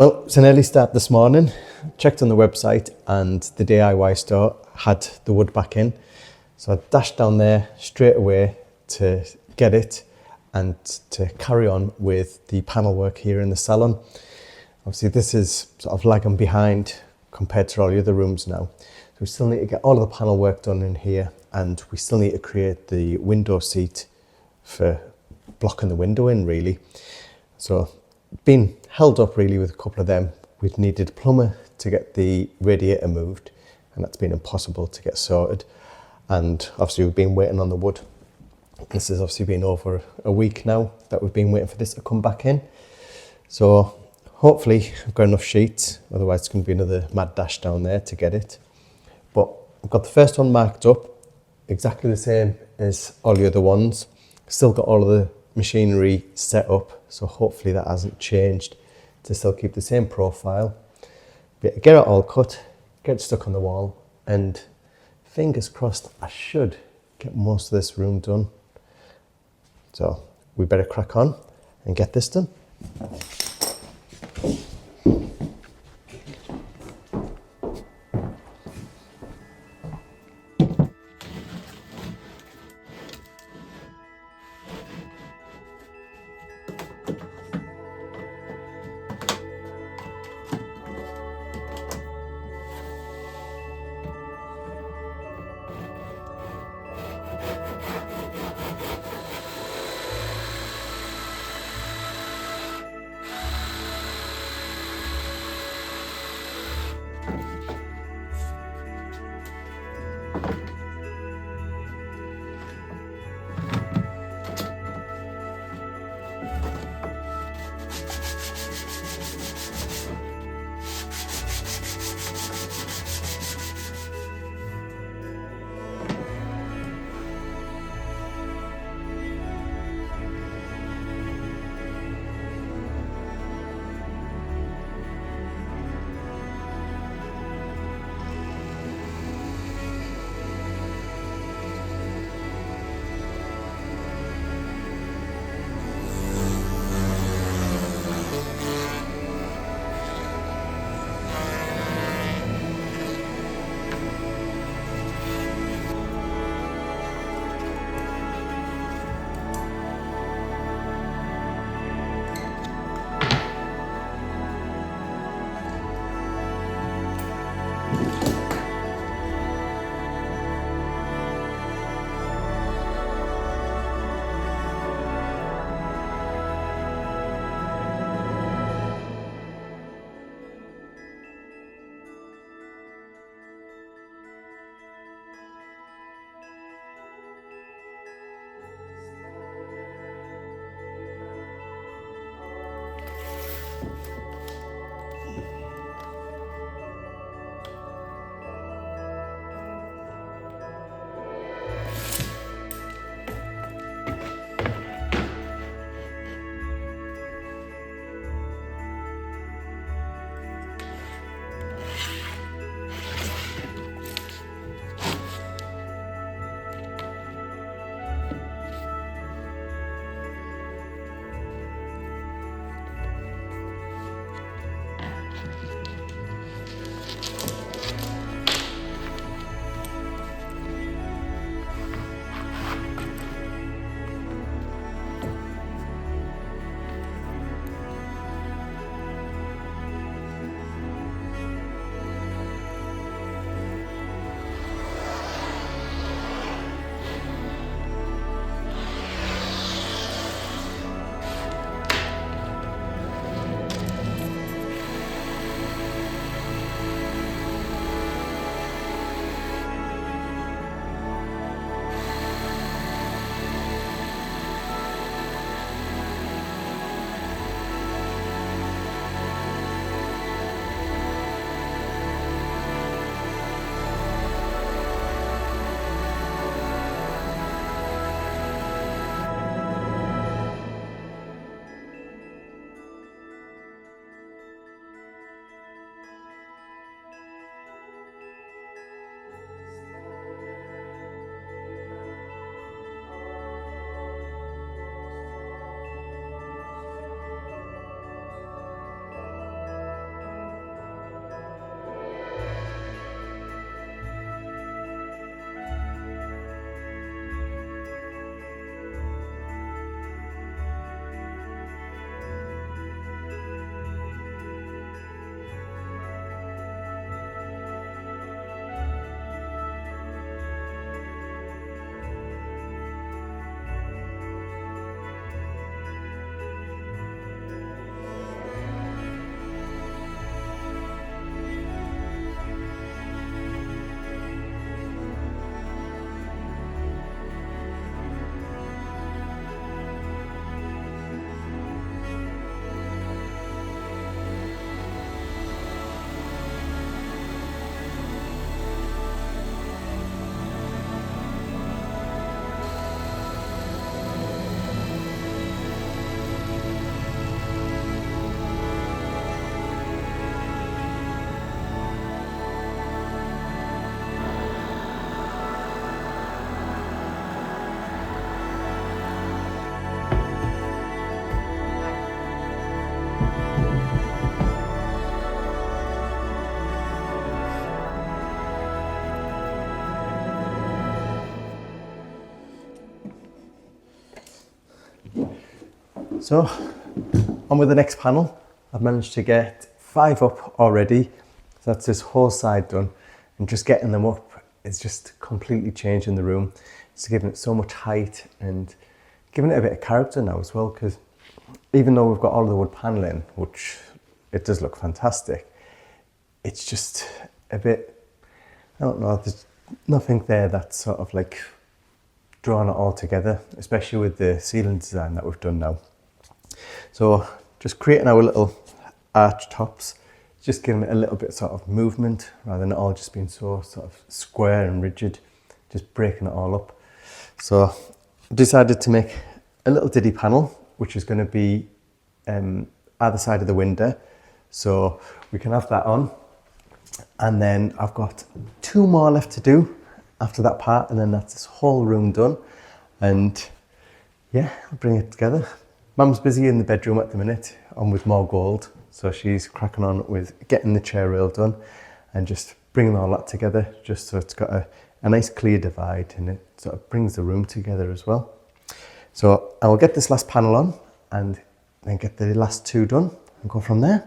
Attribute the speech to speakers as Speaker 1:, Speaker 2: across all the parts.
Speaker 1: Well, it's an early start this morning. Checked on the website and the DIY store had the wood back in. So I dashed down there straight away to get it and to carry on with the panel work here in the salon. Obviously this is sort of lagging behind compared to all the other rooms now. So we still need to get all of the panel work done in here, and we still need to create the window seat for blocking the window in really. So been held up really with a couple of them. We'd needed a plumber to get the radiator moved, and that's been impossible to get sorted. And obviously we've been waiting on the wood. This has obviously been over a week now that we've been waiting for this to come back in. So hopefully I've got enough sheets, otherwise it's going to be another mad dash down there to get it. But I've got the first one marked up, exactly the same as all the other ones. Still got all of the machinery set up, so hopefully that hasn't changed, to still keep the same profile. But get it all cut, get it stuck on the wall, and fingers crossed I should get most of this room done. So we better crack on and get this done. So on with the next panel. I've managed to get 5 up already. So that's this whole side done, and just getting them up is just completely changing the room. It's giving it so much height and giving it a bit of character now as well, because even though we've got all of the wood paneling, which it does look fantastic, it's just a bit, I don't know, there's nothing there that's sort of like drawn it all together, especially with the ceiling design that we've done now. So just creating our little arch tops, just giving it a little bit sort of movement rather than it all just being so sort of square and rigid, just breaking it all up. So I decided to make a little diddy panel, which is going to be either side of the window, so we can have that on. And then I've got 2 more left to do after that part, and then that's this whole room done. And yeah, I'll bring it together. Mum's busy in the bedroom at the minute on with more gold, so she's cracking on with getting the chair rail done and just bringing all that together, just so it's got a nice clear divide, and it sort of brings the room together as well. So I'll get this last panel on and then get the last 2 done and go from there.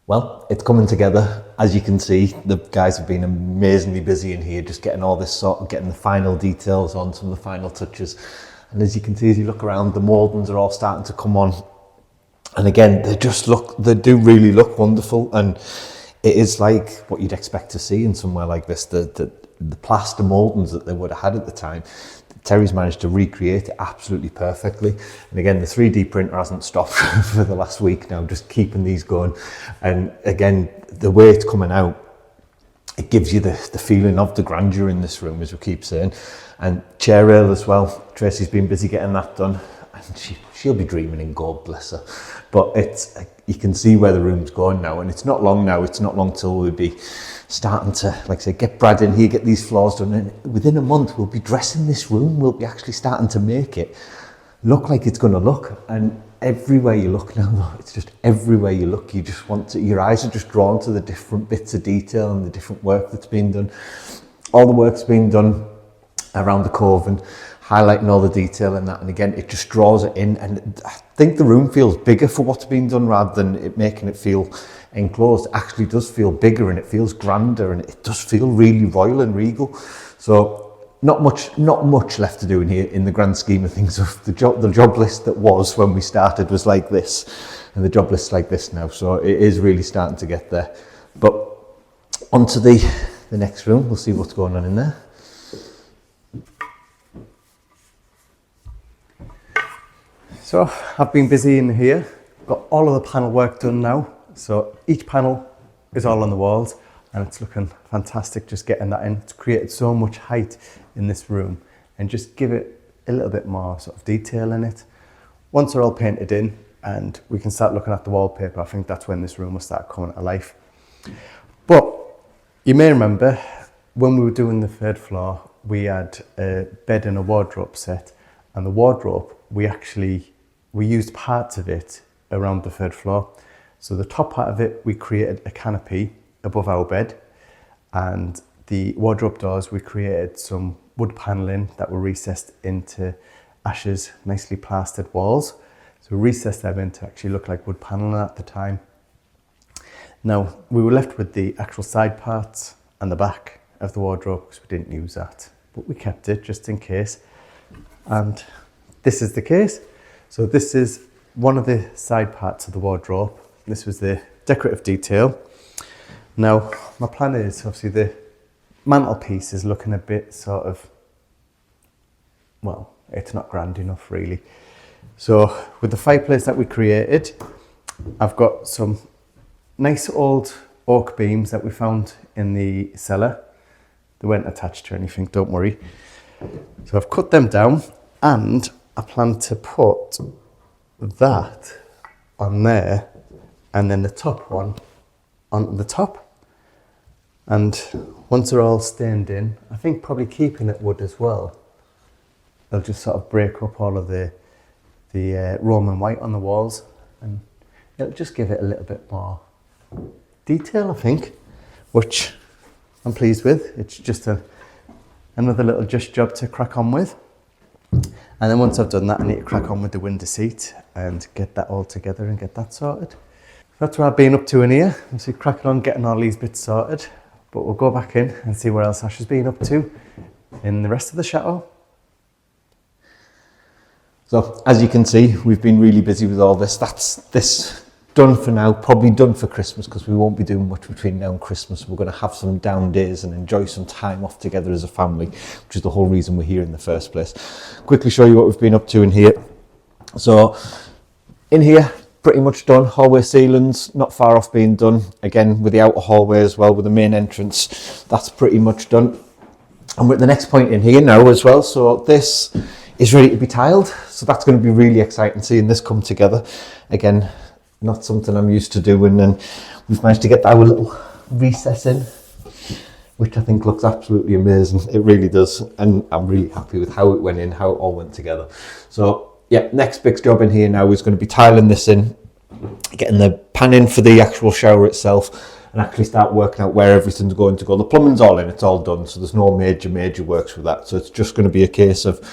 Speaker 2: Well, it's coming together. As you can see, the guys have been amazingly busy in here, just getting all this getting the final details on, some of the final touches. And as you can see, as you look around, the mouldings are all starting to come on. And again, they do really look wonderful. And it is like what you'd expect to see in somewhere like this. The the plaster mouldings that they would have had at the time, Terry's managed to recreate it absolutely perfectly. And again, the 3D printer hasn't stopped for the last week now, just keeping these going. And again, the way it's coming out, it gives you the feeling of the grandeur in this room, as we keep saying. And chair rail as well. Tracy's been busy getting that done, and she'll be dreaming in gold, bless her. But it's, you can see where the room's going now, and it's not long now. It's not long till we'll be starting to, like I say, get Brad in here, get these floors done, and within a month we'll be dressing this room. We'll be actually starting to make it look like it's going to look. And everywhere you look now, though, it's just everywhere you look, you just want to, your eyes are just drawn to the different bits of detail and the different work that's been done. All the work's been done around the cove and highlighting all the detail and that, and again it just draws it in, and I think the room feels bigger for what's been done rather than it making it feel enclosed. It actually does feel bigger, and it feels grander, and it does feel really royal and regal. So not much left to do in here in the grand scheme of things. The job list that was when we started was like this, and the job list's like this now, so it is really starting to get there. But onto the next room, we'll see what's going on in there. So I've been busy in here, got all of the panel work done now. So each panel is all on the walls, and it's looking fantastic just getting that in. It's created so much height in this room and just give it a little bit more sort of detail in it. Once they're all painted in and we can start looking at the wallpaper, I think that's when this room will start coming to life. But you may remember when we were doing the third floor, we had a bed and a wardrobe set, and the wardrobe, we used parts of it around the third floor. So the top part of it, we created a canopy above our bed, and the wardrobe doors, we created some wood paneling that were recessed into Ash's nicely plastered walls. So we recessed them in to actually look like wood paneling at the time. Now, we were left with the actual side parts and the back of the wardrobe because we didn't use that, but we kept it just in case. And this is the case. So this is one of the side parts of the wardrobe. This was the decorative detail. Now, my plan is obviously the mantelpiece is looking a bit sort of, well, it's not grand enough really. So with the fireplace that we created, I've got some nice old oak beams that we found in the cellar. They weren't attached to anything, don't worry. So I've cut them down, and I plan to put that on there, and then the top one on the top. And once they're all stained in, I think probably keeping it wood as well, they'll just sort of break up all of the Roman white on the walls, and it'll just give it a little bit more detail, I think, which I'm pleased with. It's just another little job to crack on with. And then once I've done that, I need to crack on with the window seat and get that all together and get that sorted. That's what I've been up to in here. Obviously cracking on getting all these bits sorted, but we'll go back in and see where else Ash has been up to in the rest of the chateau. So as you can see, we've been really busy with all this. That's this done for now, probably done for Christmas, because we won't be doing much between now and Christmas. We're going to have some down days and enjoy some time off together as a family, which is the whole reason we're here in the first place. Quickly show you what we've been up to in here. So in here, pretty much done. Hallway ceilings, not far off being done. Again, with the outer hallway as well, with the main entrance, that's pretty much done. And we're at the next point in here now as well. So this is ready to be tiled. So that's going to be really exciting, seeing this come together. Again, not something I'm used to doing, and we've managed to get our little recess in, which I think looks absolutely amazing. It really does, and I'm really happy with how it went in, how it all went together. So yeah, next big job in here now is going to be tiling this in, getting the pan in for the actual shower itself, and actually start working out where everything's going to go. The plumbing's all in, it's all done, so there's no major works with that. So it's just going to be a case of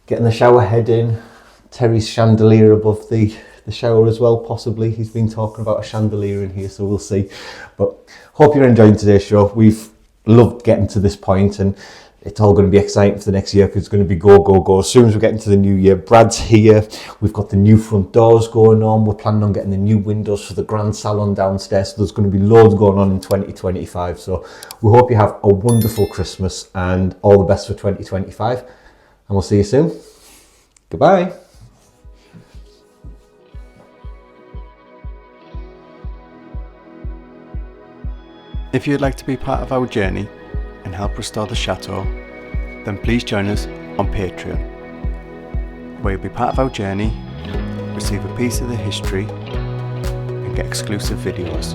Speaker 2: getting the shower head in, Terry's chandelier above the shower as well, possibly. He's been talking about a chandelier in here, so we'll see. But hope you're enjoying today's show. We've loved getting to this point, and It's all going to be exciting for the next year because it's going to be go, go, go. As soon as we get into the new year, Brad's here. We've got the new front doors going on. We're planning on getting the new windows for the grand salon downstairs. So there's going to be loads going on in 2025. So we hope you have a wonderful Christmas and all the best for 2025. And we'll see you soon. Goodbye.
Speaker 1: If you'd like to be part of our journey and help restore the chateau, then please join us on Patreon, where you'll be part of our journey, receive a piece of the history, and get exclusive videos.